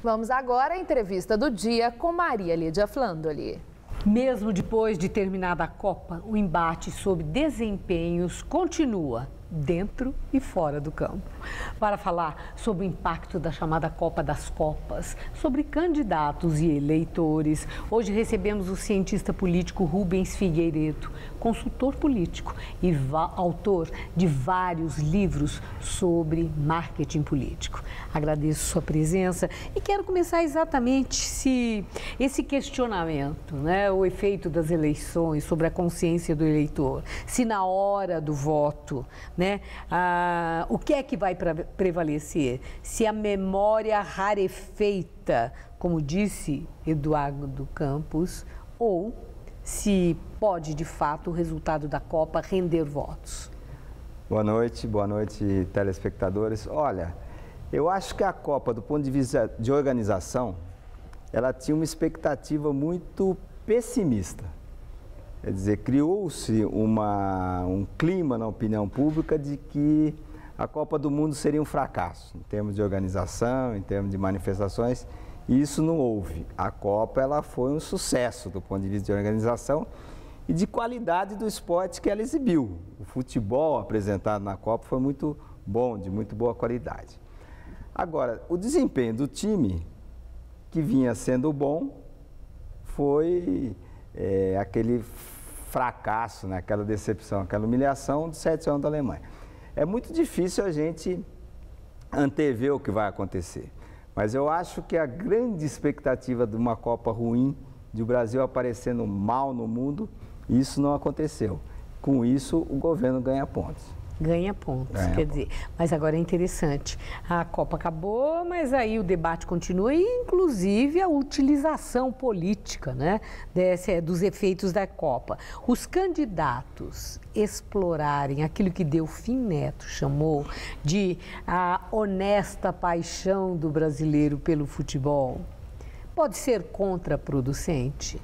Vamos agora à entrevista do dia com Maria Lídia Flandoli. Mesmo depois de terminada a Copa, o embate sobre desempenhos continua dentro e fora do campo. Para falar sobre o impacto da chamada Copa das Copas, sobre candidatos e eleitores, hoje recebemos o cientista político Rubens Figueiredo, consultor político e autor de vários livros sobre marketing político. Agradeço sua presença e quero começar exatamente esse questionamento, né, o efeito das eleições sobre a consciência do eleitor, se na hora do voto, né, o que é que vai prevalecer? Se a memória rarefeita, como disse Eduardo Campos, ou se pode, de fato, o resultado da Copa render votos? Boa noite, telespectadores. Olha, eu acho que a Copa, do ponto de vista de organização, ela tinha uma expectativa muito pessimista. Quer dizer, criou-se um clima na opinião pública de que a Copa do Mundo seria um fracasso, em termos de organização, em termos de manifestações, e isso não houve. A Copa ela foi um sucesso do ponto de vista de organização e de qualidade do esporte que ela exibiu. O futebol apresentado na Copa foi muito bom, de muito boa qualidade. Agora, o desempenho do time, que vinha sendo bom, foi aquele fracasso, né? Aquela decepção, aquela humilhação do 7-1 da Alemanha. É muito difícil a gente antever o que vai acontecer, mas eu acho que a grande expectativa de uma Copa ruim, de o Brasil aparecendo mal no mundo, isso não aconteceu. Com isso, o governo ganha pontos. Ganha pontos, quer dizer, mas agora é interessante, a Copa acabou, mas aí o debate continua e inclusive a utilização política, né, dos efeitos da Copa. Os candidatos explorarem aquilo que Delfim Neto chamou de a honesta paixão do brasileiro pelo futebol, pode ser contraproducente?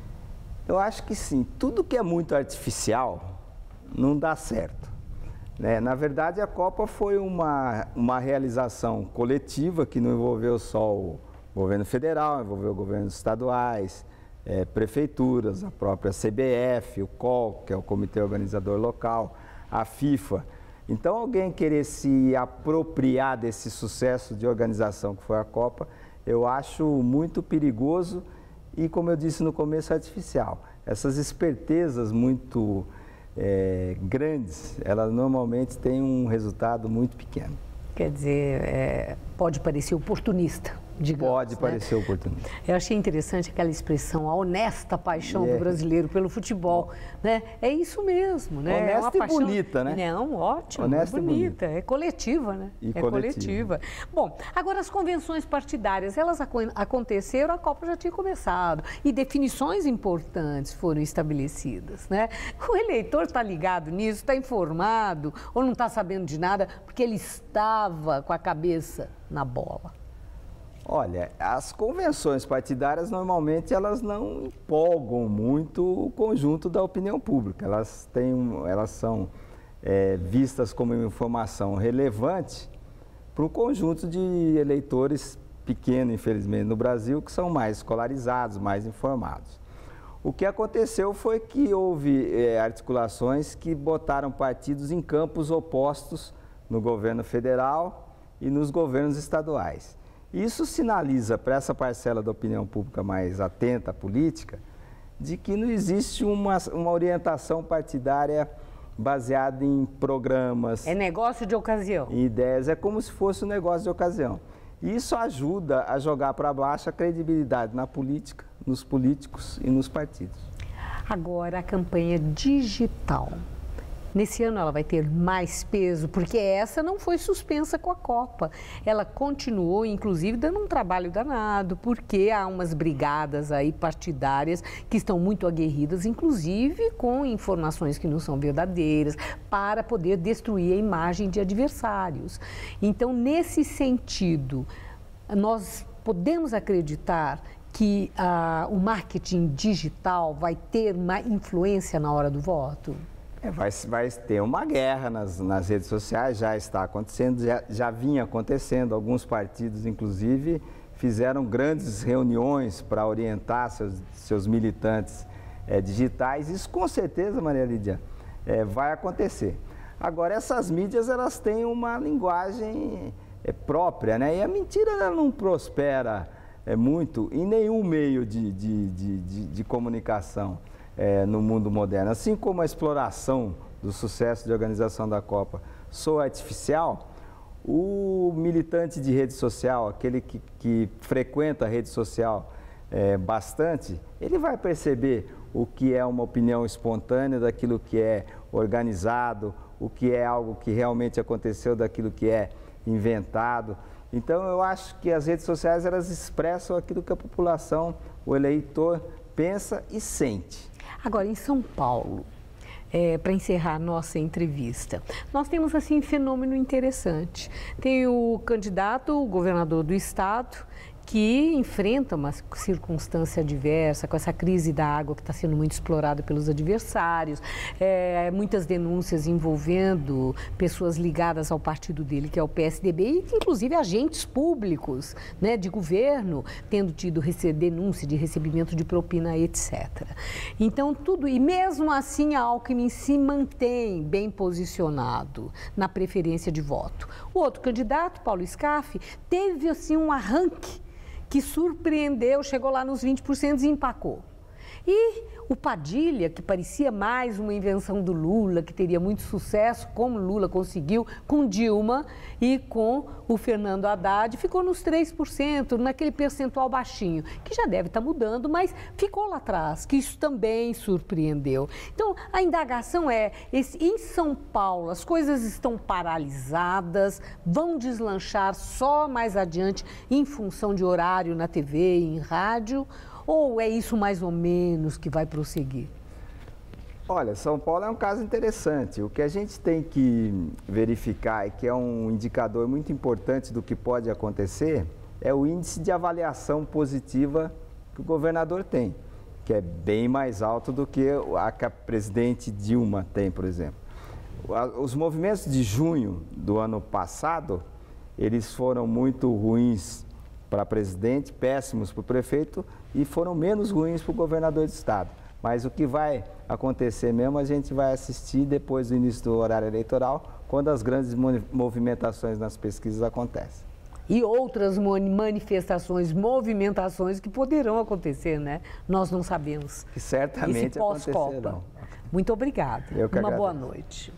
Eu acho que sim, tudo que é muito artificial não dá certo. Na verdade, a Copa foi uma realização coletiva que não envolveu só o governo federal, envolveu governos estaduais, prefeituras, a própria CBF, o COL, que é o Comitê Organizador Local, a FIFA. Então, alguém querer se apropriar desse sucesso de organização que foi a Copa, eu acho muito perigoso e, como eu disse no começo, artificial. Essas espertezas muito grandes, elas normalmente têm um resultado muito pequeno. Quer dizer, pode parecer oportunista, digamos. Pode parecer oportunista. Eu achei interessante aquela expressão, a honesta paixão do brasileiro pelo futebol, né? É isso mesmo, né? Honesta é uma paixão... e bonita, né? Não, ótimo, honesta bonita, é coletiva, né? Coletiva. Bom, agora as convenções partidárias, elas aconteceram, a Copa já tinha começado e definições importantes foram estabelecidas, né? O eleitor está ligado nisso, está informado ou não está sabendo de nada porque ele estava com a cabeça na bola? Olha, as convenções partidárias normalmente elas não empolgam muito o conjunto da opinião pública. Elas são vistas como informação relevante para um conjunto de eleitores pequeno, infelizmente, no Brasil, que são mais escolarizados, mais informados. O que aconteceu foi que houve articulações que botaram partidos em campos opostos no governo federal e nos governos estaduais. Isso sinaliza para essa parcela da opinião pública mais atenta à política de que não existe uma orientação partidária baseada em programas. É negócio de ocasião. Em ideias, é como se fosse um negócio de ocasião. E isso ajuda a jogar para baixo a credibilidade na política, nos políticos e nos partidos. Agora, a campanha digital. Nesse ano ela vai ter mais peso, porque essa não foi suspensa com a Copa. Ela continuou, inclusive, dando um trabalho danado, porque há umas brigadas aí partidárias que estão muito aguerridas, inclusive com informações que não são verdadeiras, para poder destruir a imagem de adversários. Então, nesse sentido, nós podemos acreditar que o marketing digital vai ter uma influência na hora do voto? Vai ter uma guerra nas redes sociais, já está acontecendo, já vinha acontecendo. Alguns partidos, inclusive, fizeram grandes reuniões para orientar seus militantes digitais. Isso com certeza, Maria Lídia, vai acontecer. Agora, essas mídias, elas têm uma linguagem própria, né? E a mentira, ela não prospera muito em nenhum meio de comunicação no mundo moderno. Assim como a exploração do sucesso de organização da Copa soa artificial, o militante de rede social, aquele que frequenta a rede social bastante, ele vai perceber o que é uma opinião espontânea daquilo que é organizado, o que é algo que realmente aconteceu daquilo que é inventado. Então, eu acho que as redes sociais, elas expressam aquilo que a população, o eleitor, pensa e sente. Agora, em São Paulo, para encerrar a nossa entrevista, nós temos assim um fenômeno interessante. Tem o candidato, o governador do estado, que enfrenta uma circunstância adversa, com essa crise da água que está sendo muito explorada pelos adversários, muitas denúncias envolvendo pessoas ligadas ao partido dele, que é o PSDB, e inclusive agentes públicos, né, de governo, tendo tido denúncia de recebimento de propina, etc. Então, tudo, e mesmo assim a Alckmin se mantém bem posicionado na preferência de voto. O outro candidato, Paulo Scaff, teve assim um arranque que surpreendeu, chegou lá nos 20% e empacou. E o Padilha, que parecia mais uma invenção do Lula, que teria muito sucesso, como Lula conseguiu com Dilma e com o Fernando Haddad, ficou nos 3%, naquele percentual baixinho, que já deve estar mudando, mas ficou lá atrás, que isso também surpreendeu. Então, a indagação em São Paulo, as coisas estão paralisadas, vão deslanchar só mais adiante em função de horário na TV e em rádio, ou é isso mais ou menos que vai prosseguir? Olha, São Paulo é um caso interessante. O que a gente tem que verificar, e que é um indicador muito importante do que pode acontecer, é o índice de avaliação positiva que o governador tem, que é bem mais alto do que a presidente Dilma tem, por exemplo. Os movimentos de junho do ano passado, eles foram muito ruins para presidente, péssimos para o prefeito e foram menos ruins para o governador de estado. Mas o que vai acontecer mesmo, a gente vai assistir depois do início do horário eleitoral, quando as grandes movimentações nas pesquisas acontecem. E outras manifestações, movimentações que poderão acontecer, né? Nós não sabemos. Que certamente esse pós-Copa. acontecerão. Muito obrigada. Eu que Uma agradeço. boa noite.